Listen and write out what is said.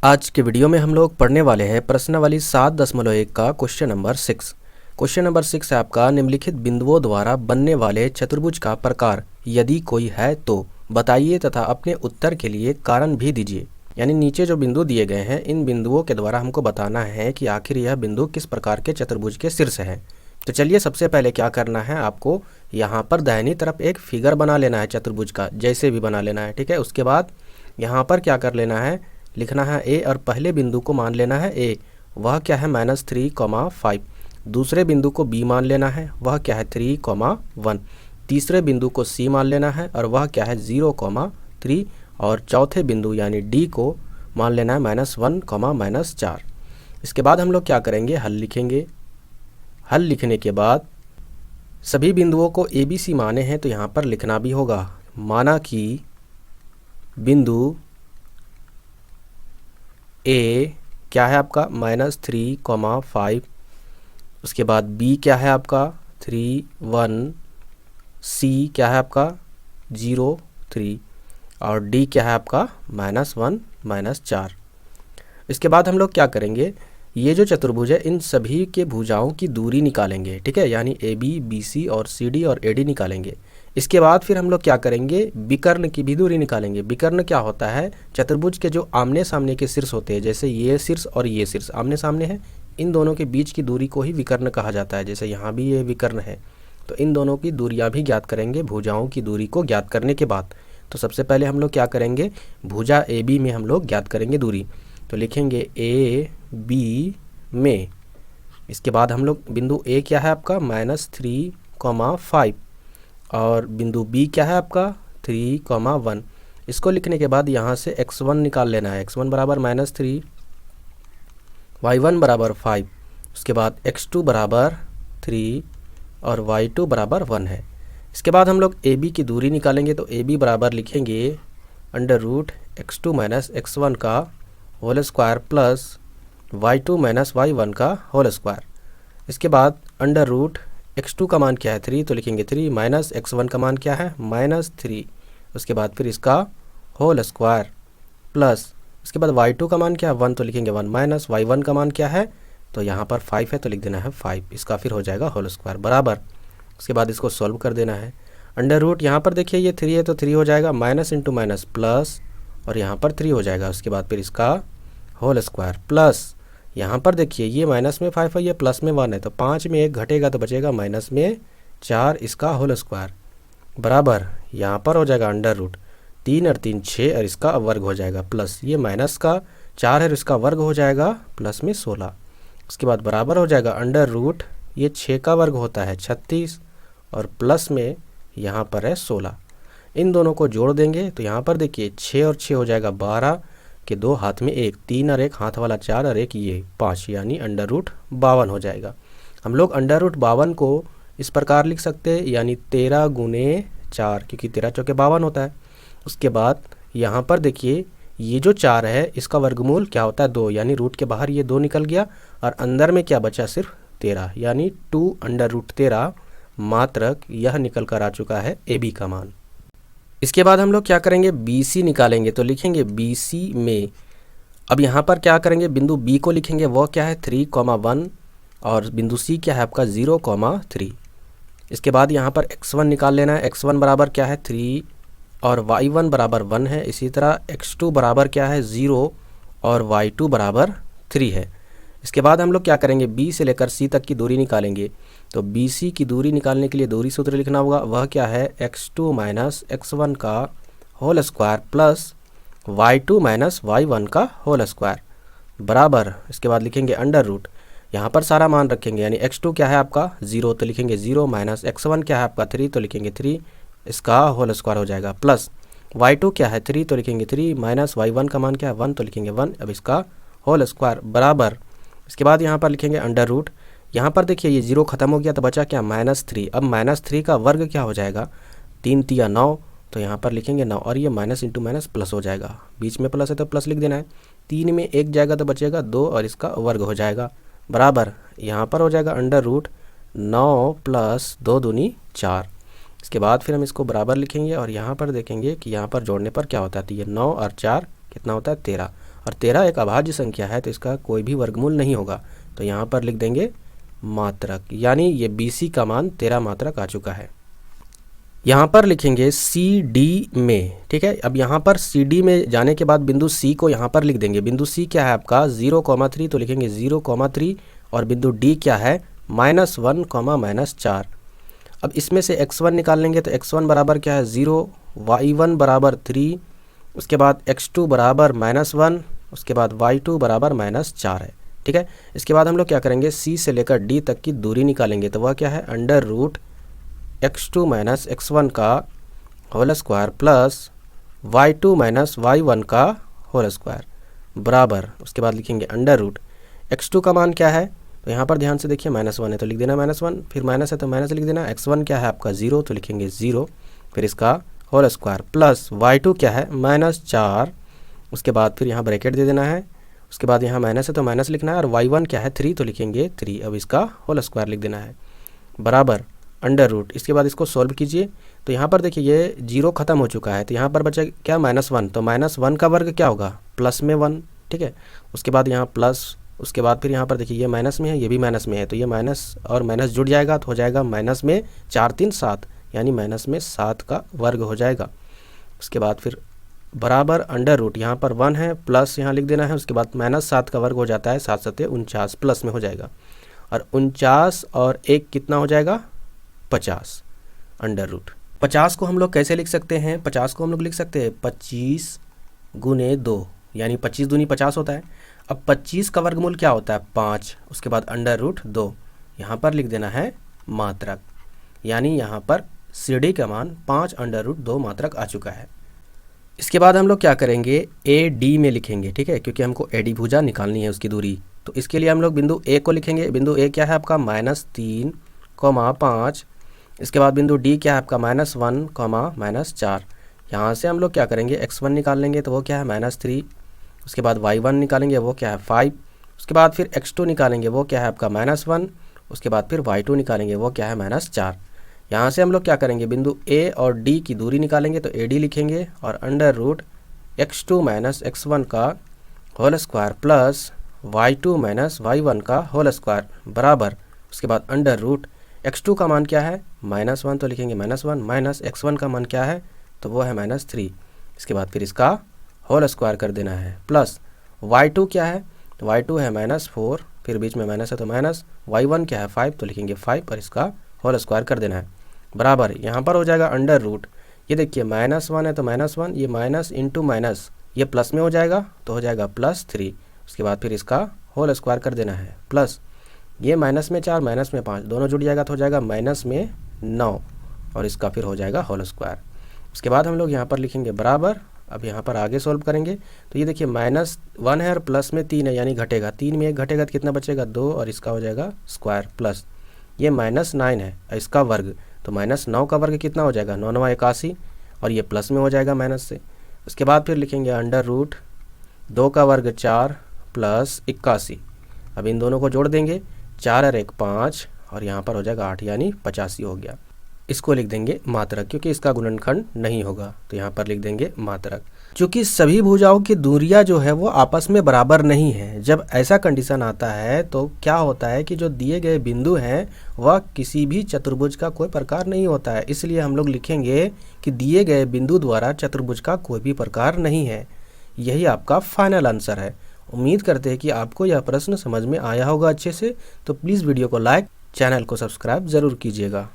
आज के वीडियो में हम लोग पढ़ने वाले हैं प्रश्नावली 7.1 का क्वेश्चन नंबर 6। क्वेश्चन नंबर 6 है आपका, निम्नलिखित बिंदुओं द्वारा बनने वाले चतुर्भुज का प्रकार यदि कोई है तो बताइए तथा अपने उत्तर के लिए कारण भी दीजिए। यानी नीचे जो बिंदु दिए गए हैं इन बिंदुओं के द्वारा हमको बताना है कि आखिर यह बिंदु किस प्रकार के चतुर्भुज के शीर्ष है। तो चलिए सबसे पहले क्या करना है, आपको यहाँ पर दाहिनी तरफ एक फिगर बना लेना है चतुर्भुज का, जैसे भी बना लेना है, ठीक है। उसके बाद यहाँ पर क्या कर लेना है, लिखना है ए और पहले बिंदु को मान लेना है ए, वह क्या है -3,5। दूसरे बिंदु को बी मान लेना है, वह क्या है 3,1। तीसरे बिंदु को सी मान लेना है और वह क्या है 0,3। और चौथे बिंदु यानी डी को मान लेना है -1, -4। इसके बाद हम लोग क्या करेंगे, हल लिखेंगे। हल लिखने के बाद सभी बिंदुओं को ए बी सी माने हैं तो यहाँ पर लिखना भी होगा। माना कि बिंदु ए क्या है आपका -3,5। उसके बाद बी क्या है आपका 3,1। सी क्या है आपका 0,3 और डी क्या है आपका -1, -4। इसके बाद हम लोग क्या करेंगे, ये जो चतुर्भुज है इन सभी के भुजाओं की दूरी निकालेंगे, ठीक है। यानी ए बी, बी सी और सी डी और ए डी निकालेंगे। इसके बाद फिर हम लोग क्या करेंगे, विकर्ण की भी दूरी निकालेंगे। विकर्ण क्या होता है, चतुर्भुज के जो आमने सामने के शीर्ष होते हैं, जैसे ये शीर्ष और ये शीर्ष आमने सामने है, इन दोनों के बीच की दूरी को ही विकर्ण कहा जाता है। जैसे यहाँ भी ये विकर्ण है तो इन दोनों की दूरियाँ भी ज्ञात करेंगे भुजाओं की दूरी को ज्ञात करने के बाद। तो सबसे पहले हम लोग क्या करेंगे, भुजा ए बी में हम लोग ज्ञात करेंगे दूरी। तो लिखेंगे ए बी में। इसके बाद हम लोग बिंदु ए क्या है आपका -3,5 और बिंदु बी क्या है आपका 3,1। इसको लिखने के बाद यहाँ से x1 निकाल लेना है। x1 बराबर -3, y1 बराबर 5, उसके बाद x2 बराबर 3 और y2 बराबर 1 है। इसके बाद हम लोग ए बी की दूरी निकालेंगे। तो ए बी बराबर लिखेंगे √x2 - x1 का whole square plus y2 - y1 का होल स्क्वायर। इसके बाद √x2 का मान क्या है 3, तो लिखेंगे 3 माइनस x1 का मान क्या है -3। उसके बाद फिर इसका होल स्क्वायर प्लस इसके बाद y2 का मान क्या है 1, तो लिखेंगे 1 माइनस y1 का मान क्या है, तो यहाँ पर 5 है तो लिख देना है 5। इसका फिर हो जाएगा होल स्क्वायर बराबर। उसके बाद इसको सॉल्व कर देना है। अंडर रूट यहाँ पर देखिए ये 3 है तो 3 हो जाएगा, माइनस इंटू माइनस प्लस और यहाँ पर 3 हो जाएगा। उसके बाद फिर इसका होल स्क्वायर प्लस यहाँ पर देखिए ये माइनस में 5 है, ये प्लस में 1 है, तो 5 में 1 घटेगा तो बचेगा माइनस में 4, इसका होल स्क्वायर बराबर यहाँ पर हो जाएगा √3 और 3 6 और इसका वर्ग हो जाएगा प्लस ये माइनस का 4 है और इसका वर्ग हो जाएगा प्लस में 16। उसके बाद बराबर हो जाएगा √ ये 6 का वर्ग होता है 36 और प्लस में यहाँ पर है 16। इन दोनों को जोड़ देंगे तो यहाँ पर देखिए 6 और 6 हो जाएगा 12 के 2 हाथ में 1, 3 और 1 हाथ वाला 4 और 1 ये 5, यानी √52 हो जाएगा। हम लोग √52 को इस प्रकार लिख सकते हैं, यानी 13 × 4, क्योंकि 13 चौके 52 होता है। उसके बाद यहाँ पर देखिए ये जो 4 है इसका वर्गमूल क्या होता है 2, यानी रूट के बाहर ये 2 निकल गया और अंदर में क्या बचा सिर्फ 13, यानी 2√13 मात्रक यह निकल कर आ चुका है ए बी का मान। इसके बाद हम लोग क्या करेंगे, बी सी निकालेंगे। तो लिखेंगे बी सी में, अब यहाँ पर क्या करेंगे, बिंदु बी को लिखेंगे, वो क्या है 3,1 और बिंदु सी क्या है आपका 0,3। इसके बाद यहाँ पर x1 निकाल लेना है। x1 बराबर क्या है 3 और y1 बराबर 1 है। इसी तरह x2 बराबर क्या है 0 और y2 बराबर 3 है। इसके बाद हम लोग क्या करेंगे, बी से लेकर सी तक की दूरी निकालेंगे। तो बी सी की दूरी निकालने के लिए दूरी सूत्र लिखना होगा, वह क्या है x2 - x1 का whole square plus y2 - y1 का होल स्क्वायर बराबर। इसके बाद लिखेंगे √ यहाँ पर सारा मान रखेंगे, यानी x2 क्या है आपका 0 तो लिखेंगे 0 माइनस x1 क्या है आपका 3 तो लिखेंगे 3, इसका होल स्क्वायर हो जाएगा प्लस y2 क्या है 3 तो लिखेंगे 3 माइनस y1 का मान क्या है 1 तो लिखेंगे 1, अब इसका होल स्क्वायर बराबर। इसके बाद यहाँ पर लिखेंगे √ यहाँ पर देखिए ये 0 खत्म हो गया तो बचा क्या -3। अब -3 का वर्ग क्या हो जाएगा 3 तिया 9, तो यहाँ पर लिखेंगे 9 और ये माइनस इंटू माइनस प्लस हो जाएगा, बीच में प्लस है तो प्लस लिख देना है। 3 में 1 जाएगा तो बचेगा 2 और इसका वर्ग हो जाएगा बराबर। यहाँ पर हो जाएगा √9 प्लस 2 दूनी 4। इसके बाद फिर हम इसको बराबर लिखेंगे और यहाँ पर देखेंगे कि यहाँ पर जोड़ने पर क्या होता है, तो ये 9 और 4 कितना होता है 13 और 13 एक अभाज्य संख्या है तो इसका कोई भी वर्गमूल नहीं होगा। तो यहाँ पर लिख देंगे मात्रक, यानी ये BC का मान 13 मात्रक आ चुका है। यहाँ पर लिखेंगे CD में, ठीक है। अब यहाँ पर CD में जाने के बाद बिंदु C को यहाँ पर लिख देंगे। बिंदु C क्या है आपका 0,3, तो लिखेंगे 0,3 और बिंदु D क्या है -1, -4। अब इसमें से x1 निकाल लेंगे तो x1 बराबर क्या है 0, y1 बराबर 3, उसके बाद x2 बराबर -1, उसके बाद y2 बराबर -4 है, ठीक है। इसके बाद हम लोग क्या करेंगे C से लेकर D तक की दूरी निकालेंगे तो वह क्या है √x2 - x1 का whole square plus y2 - y1 का होल स्क्वायर बराबर, उसके बाद लिखेंगे √x2 का मान क्या है, तो यहाँ पर ध्यान से देखिए -1 है तो लिख देना -1, फिर माइनस है तो माइनस लिख देना। x1 क्या है आपका 0 तो लिखेंगे 0, फिर इसका होल स्क्वायर प्लस y2 क्या है -4, उसके बाद फिर यहाँ ब्रैकेट दे देना है, उसके बाद यहाँ माइनस है तो माइनस लिखना है, और y1 क्या है 3 तो लिखेंगे 3, अब इसका होल स्क्वायर लिख देना है बराबर √। इसके बाद इसको सॉल्व कीजिए तो यहाँ पर देखिए ये 0 खत्म हो चुका है तो यहाँ पर बचा क्या -1, तो -1 का वर्ग क्या होगा +1, ठीक है। उसके बाद यहाँ प्लस, उसके बाद फिर यहाँ पर देखिए ये माइनस में है, ये भी माइनस में है, तो ये माइनस और माइनस जुड़ जाएगा तो हो जाएगा माइनस में 4 3 7, यानी माइनस में 7 का वर्ग हो जाएगा। उसके बाद फिर बराबर √, यहाँ पर 1 है प्लस यहाँ लिख देना है, उसके बाद -7 का वर्ग हो जाता है 7 7 49, प्लस में हो जाएगा, और 49 और 1 कितना हो जाएगा 50 √। 50 को हम लोग कैसे लिख सकते हैं, 50 को हम लोग लिख सकते हैं 25 × 2, यानी 25 दूनी 50 होता है। अब 25 का वर्गमूल क्या होता है 5, उसके बाद √2, यहाँ पर लिख देना है मात्रक, यानी यहाँ पर CD का मान 5 √2 मात्रक आ चुका है। इसके बाद हम लोग क्या करेंगे AD में लिखेंगे, ठीक है, क्योंकि हमको AD भुजा निकालनी है उसकी दूरी। तो इसके लिए हम लोग बिंदु A को लिखेंगे। बिंदु A क्या है आपका -3, 5, इसके बाद बिंदु D क्या है आपका -1, -4। यहाँ से हम लोग क्या करेंगे x1 निकाल लेंगे तो वो क्या है -3, उसके बाद y1 निकालेंगे वो क्या है 5, उसके बाद फिर x2 निकालेंगे वो क्या है आपका -1, उसके बाद फिर y2 निकालेंगे वो क्या है -4। यहाँ से हम लोग क्या करेंगे बिंदु A और D की दूरी निकालेंगे तो AD लिखेंगे, और √x2 - x1 का whole square plus y2 - y1 का होल स्क्वायर बराबर, उसके बाद √x2 का मान क्या है -1 तो लिखेंगे -1, माइनस x1 का मान क्या है तो वो है -3, इसके बाद फिर इसका होल स्क्वायर कर देना है, प्लस y2 क्या है तो y2 है -4, फिर बीच में माइनस है तो माइनस, y1 क्या है 5 तो लिखेंगे 5 और इसका होल स्क्वायर कर देना है बराबर, यहाँ पर हो जाएगा √, ये देखिए -1 है तो -1, ये माइनस इंटू माइनस ये प्लस में हो जाएगा तो हो जाएगा +3, उसके बाद फिर इसका होल स्क्वायर कर देना है, प्लस ये माइनस में 4 माइनस में 5 दोनों जुड़ जाएगा तो हो जाएगा -9, और इसका फिर हो जाएगा होल स्क्वायर। उसके बाद हम लोग यहाँ पर लिखेंगे बराबर। अब यहाँ पर आगे सॉल्व करेंगे तो ये देखिए -1 है और प्लस में 3 है, यानी घटेगा, 3 में 1 घटेगा तो कितना बचेगा 2, और इसका हो जाएगा स्क्वायर, प्लस ये -9 है इसका वर्ग, तो -9 का वर्ग कितना हो जाएगा 9 9 81, और ये प्लस में हो जाएगा माइनस से। उसके बाद फिर लिखेंगे √2 का वर्ग 4 प्लस 81, अब इन दोनों को जोड़ देंगे, 4 और 1 5, और यहाँ पर हो जाएगा 8, यानी 85 हो गया। इसको लिख देंगे मात्रक, क्योंकि इसका गुणनखंड नहीं होगा तो यहाँ पर लिख देंगे मात्रक। चूँकि सभी भुजाओं की दूरियां जो है वो आपस में बराबर नहीं है, जब ऐसा कंडीशन आता है तो क्या होता है कि जो दिए गए बिंदु हैं वह किसी भी चतुर्भुज का कोई प्रकार नहीं होता है, इसलिए हम लोग लिखेंगे कि दिए गए बिंदु द्वारा चतुर्भुज का कोई भी प्रकार नहीं है। यही आपका फाइनल आंसर है। उम्मीद करते हैं कि आपको यह प्रश्न समझ में आया होगा अच्छे से, तो प्लीज़ वीडियो को लाइक, चैनल को सब्सक्राइब ज़रूर कीजिएगा।